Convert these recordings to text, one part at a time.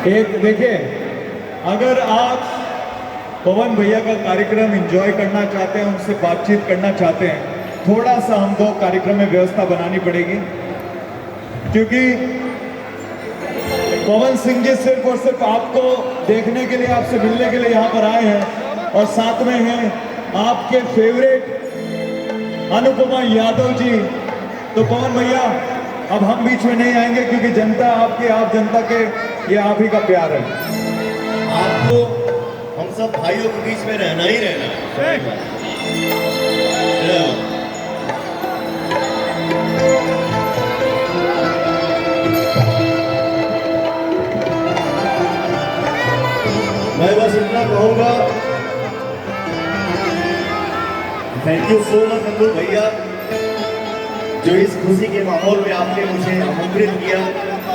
एक देखिए, अगर आप पवन भैया का कार्यक्रम एंजॉय करना चाहते हैं, उनसे बातचीत करना चाहते हैं, थोड़ा सा हमको कार्यक्रम में व्यवस्था बनानी पड़ेगी, क्योंकि पवन सिंह जी सिर्फ और सिर्फ आपको देखने के लिए, आपसे मिलने के लिए यहाँ पर आए हैं, और साथ में हैं आपके फेवरेट अनुपमा यादव जी। तो पवन भैया, अब हम बीच में नहीं आएंगे, क्योंकि जनता आपकी, आप जनता के, ये आप ही का प्यार है। आपको हम सब भाइयों के बीच में रहना ही रहना है। मैं बस इतना कहूंगा, thank you so much Abdul भैया, जो इस खुशी के माहौल में आपने मुझे आमंत्रित किया,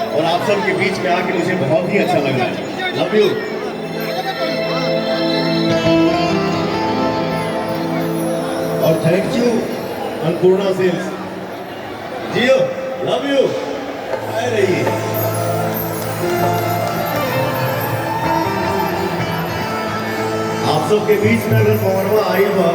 और आप सब के बीच में आके मुझे बहुत ही अच्छा लग रहा है। Love you. और thank you Annapurna sales, Jio, love you. आए रहिए। आप सबके बीच में अगर पवनवा आई बा